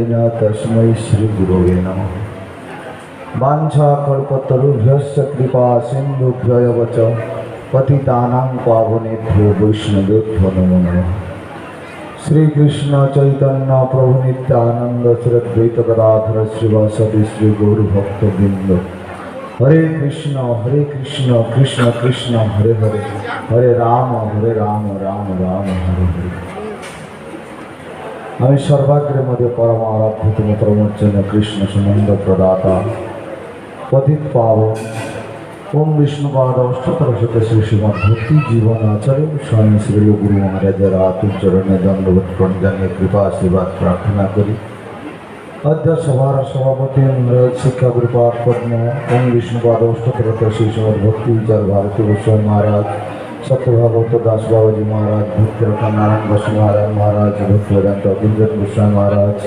प्रदायिन तस्मै श्रीगुरवे नमः। वाञ्छाकल्पतरुभ्यश्च कृपा सिन्धुभ्यैव च पतितानां पावनेभ्यो वैष्णवेभ्यो नमो नमः। श्रीकृष्ण चैतन्य प्रभु नित्यानंद श्री अद्वैत गदाधर श्रीवासदि श्री गौरभक्तवृंद। हरे कृष्ण कृष्ण कृष्ण हरे हरे, हरे राम राम राम हरे हरे। আমি সর্বাগ্রে মধ্যে পরম আরাধ্যতম প্রমোচন কৃষ্ণ সুনন্দ প্রদাতা পতিত পাবন ওম বিষ্ণুপাদ অষ্টতর শত শ্রী শ্রীমদ ভক্তি জীবন আচার্য স্বামী শ্রী গুরু মহারাজের আতুর চরণে দণ্ডবোধ প্রণজানিয়ে কৃপা আশীর্বাদ প্রার্থনা করি। অদ্য সভার সভাপতি ইংরেজ শিক্ষা গুরুপাদ পদ্ম ওম বিষ্ণুপাদ অষ্টতর শ্রী শ্রীমদ ভক্তি বিচার ভারতী গোস্বামী মহারাজ, सत्यभागवत दास बाबाजी महाराज, भक्तिरत्न नारायण बसु महाराज महाराज, भक्ति वेदांत अभिंजन गोस्वामी महाराज,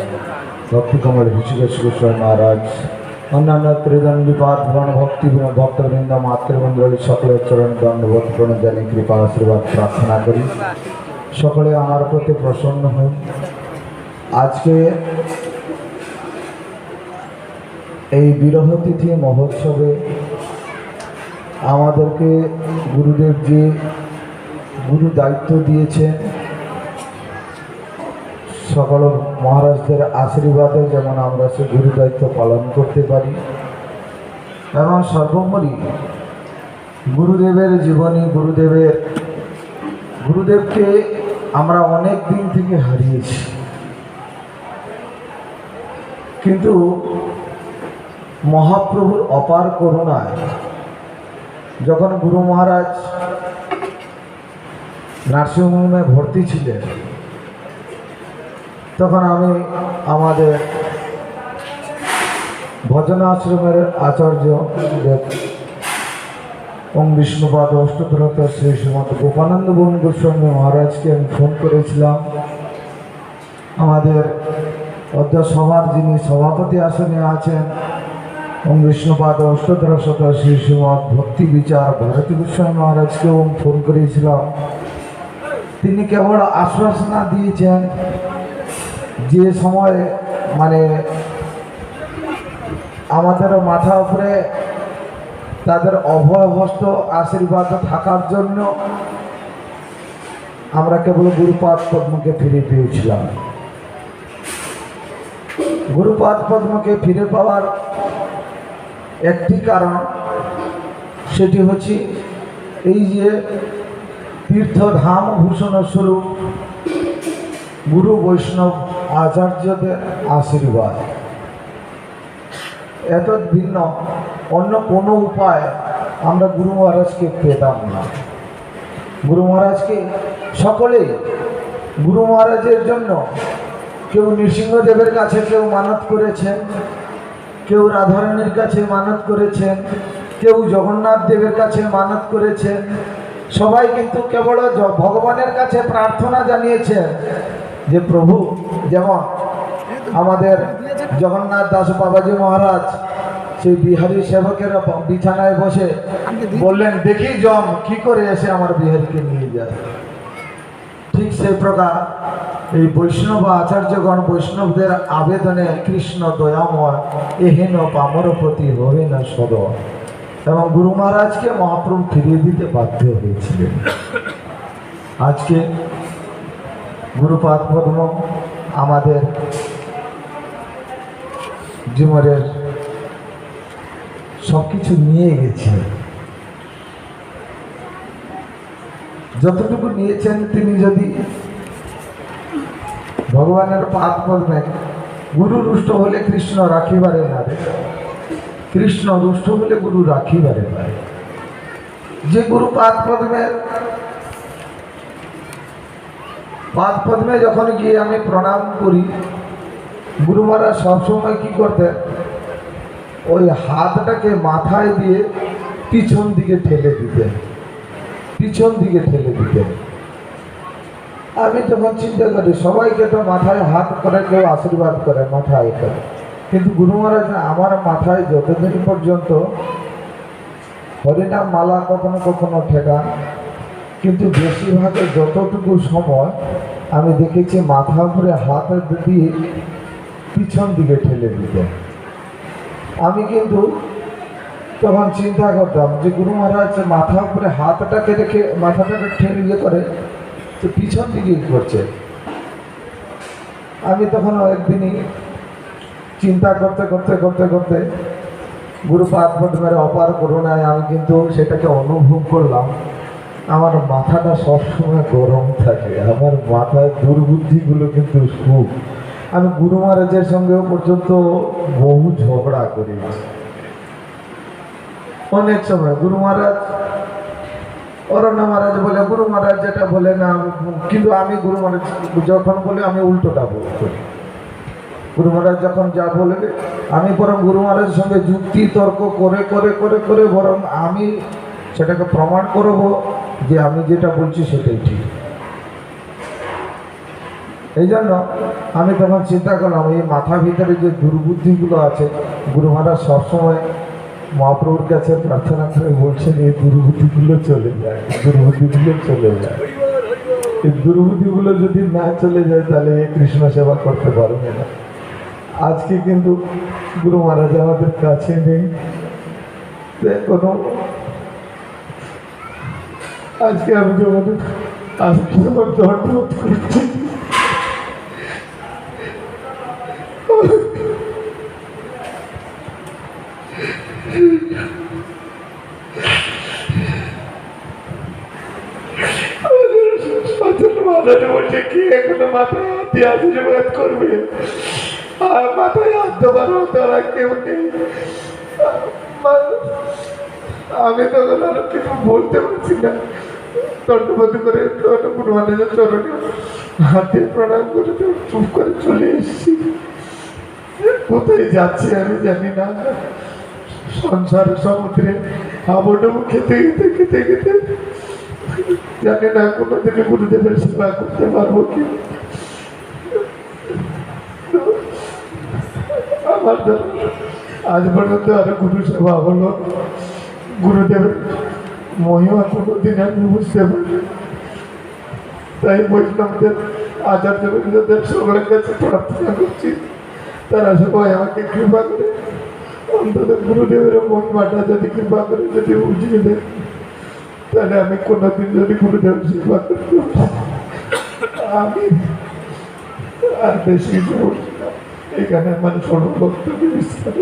भक्ति कमल ऋषिकेश गोस्वामी महाराज, अन्यान्य त्रिदंडीपाद भ्रमण भक्ति भक्तवृंद मातृमंडली सकल चरण दंडवत प्रणजानी कृपा आशीर्वाद प्रार्थना करी। सकले आमार प्रति प्रसन्न हन। आज के এই বিরহ তিথি মহোৎসবে আমাদেরকে গুরুদেব যে গুরু দায়িত্ব দিয়েছেন, সকল মহারাজদের আশীর্বাদে যেমন আমরা সে গুরু দায়িত্ব পালন করতে পারি এবং সর্বোপরি গুরুদেবের জীবনী গুরুদেবকে আমরা অনেক দিন থেকে হারিয়েছি, কিন্তু মহাপ্রভুর অপার করুণায় যখন গুরু মহারাজ নার্সিংহোমে ভর্তি ছিলেন তখন আমি আমাদের ভজন আশ্রমের আচার্য ওম বিষ্ণুপাদ অষ্টতরত শ্রী শ্রীমদ গোপানন্দ বন গোস্বামী মহারাজকে আমি ফোন করেছিলাম। আমাদের অদ্য সভার যিনি সভাপতি আসনে আছেন ওম বিষ্ণুপাদ অষ্টতর শত শ্রী শ্রীমদ ভক্তি বিচার ভারতী গোস্বামী মহারাজকেও ফোন করেছিলাম। তিনি কেবল আশ্বাসনা দিয়েছেন যে সময় আমাদের মাথা উপরে তাদের অভয়হস্ত আশীর্বাদ থাকার জন্য আমরা কেবল গুরুপাদ পদ্মকে ফিরে পেয়েছিলাম। গুরুপাদ পদ্মকে ফিরে পাওয়ার একটি কারণ, সেটি হচ্ছে এই যে তীর্থধাম ভূষণ স্বরূপ গুরু বৈষ্ণব আচার্যদের আশীর্বাদ। এত ভিন্ন অন্য কোনো উপায় আমরা গুরু মহারাজকে পেতাম না। গুরু মহারাজকে সকলেই গুরু মহারাজের জন্য কেউ নৃসিংহদেবের কাছে কেউ মানত করেছেন, কেউ রাধারানীর কাছে মানত করেছেন, কেউ জগন্নাথ দেবের কাছে মানত করেছেন। সবাই কিন্তু কেবল ভগবানের কাছে প্রার্থনা জানিয়েছেন যে প্রভু, যেমন আমাদের জগন্নাথ দাস বাবাজি মহারাজ সেই বিহারী সেবকের বিছানায় বসে বললেন, দেখি জম কি করে এসে আমার বিহারীকে নিয়ে যায়। ঠিক সেই প্রকার এই বৈষ্ণব আচার্যগণ বৈষ্ণবদের আবেদনে কৃষ্ণ দয়াময় এহেন পামর প্রতি হবে না সদ, এবং গুরু মহারাজকে মহাপ্রভু ফিরিয়ে দিতে বাধ্য হয়েছিলেন। আজকে গুরুপাদ পদ্ম আমাদের জীবনের সব কিছু নিয়ে গেছে। যতটুকু নিয়েছেন তিনি যদি ভগবানের পাদ পদ্মে গুরু রুষ্ট হলে কৃষ্ণ রাখিবারে না রে, কৃষ্ণ রুষ্ট হলে গুরু রাখিবারে পারে। যে গুরু পাদ পদ্মে যখন গিয়ে আমি প্রণাম করি, গুরু মহারাজ সবসময় কি করতেন, ওই হাতটাকে মাথায় দিয়ে পিছন দিকে ঠেলে দিতেন। আমি তখন চিন্তা করি, সবাইকে তো মাথায় হাত করে কেউ আশীর্বাদ করে মাথায় করে, কিন্তু গুরু মহারাজ আমার মাথায় যতদিন পর্যন্ত হরিনাম মালা কখনো কখনো ঠেকান, কিন্তু বেশিরভাগে যতটুকু সময় আমি দেখেছি মাথা উপরে হাত দিয়ে পিছন দিকে ঠেলে দিত। আমি কিন্তু তখন চিন্তা করতাম যে গুরু মহারাজ মাথার উপরে হাতটাকে রেখে মাথাটাকে ঠেলে ইয়ে করে তো পিছন দিকে করছে। আমি তখন একদিনই চিন্তা করতে করতে করতে করতে গুরুপাদ পদ্মের অপার করুণায় আমি কিন্তু সেটাকে অনুভব করলাম। আমার মাথাটা সবসময় গরম থাকে, আমার মাথায় দুর্বুদ্ধিগুলো কিন্তু সুখ। আমি গুরু মহারাজের সঙ্গেও পর্যন্ত বহু ঝগড়া করেছি অনেক সময়। গুরু মহারাজ অরণ্য মহারাজ বলে গুরু মহারাজ যেটা বলে না, কিন্তু আমি গুরু মহারাজ যখন বলে আমি উল্টোটা বলছি। গুরু মহারাজ যখন যা বলবে আমি বরং গুরু মহারাজের সঙ্গে যুক্তি তর্ক করে করে করে করে বরং আমি সেটাকে প্রমাণ করব যে আমি যেটা বলছি সেটাই ঠিক। এই জন্য আমি তখন চিন্তা করলাম এই মাথার ভিতরে যে দুর্বুদ্ধিগুলো আছে, গুরু মহারাজ সবসময় মহাপ্রভুর কাছে প্রার্থনা করে বলছেন এই দুর্বুদ্ধিগুলো চলে যায়, দুর্বুদ্ধিগুলো চলে যায়। এই দুর্বুদ্ধিগুলো যদি না চলে যায় তাহলে কৃষ্ণ সেবা করতে পারবে না। আজকে কিন্তু গুরু মহারাজ আমাদের কাছে নেই, কোনো আজকে আমি যখন আজকে আমার ধন্যবাদ করছি। মহারাজ বলছে কি এখনো মাথায় হাত দিয়ে আশীর্বাদ করবে, আর মাথায় হাত দেবার তারা কেউ নেই। আমি তখন আর কিছু বলতে পারছি না, দণ্ডবোধ করে গুরু মহারাজের চরণে হাত দিয়ে প্রণাম করে চুপ করে চলে এসেছি। কোথায় যাচ্ছি আমি জানি না, সংসার সমুদ্রে হাবুডুবু খেতে খেতে খেতে খেতে জানি না কোনোদিকে গুরুদেবের সেবা করতে পারবো কি। আমার আজ পর্যন্ত আরো গুরু সেবা হলো, গুরুদেবের মহিমা কোনোদিন আমি বুঝতে পারি। তাই বৈষ্ণবদের আচার্যদের সকলের কাছে প্রার্থনা করছি তারা সবাই আমাকে কৃপা করে অন্তত গুরুদেবের মহিমাটা যদি কৃপা করে যদি বুঝিয়ে দেয় তাহলে আমি কোনোদিন যদি গুরুদেব সেবা করতে আমি আর বেশি এখানে আমার সর্বভক্তকে বিস্তার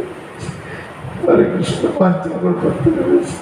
হরে কৃষ্ণ পাঞ্চাগর করতে পেরেছি।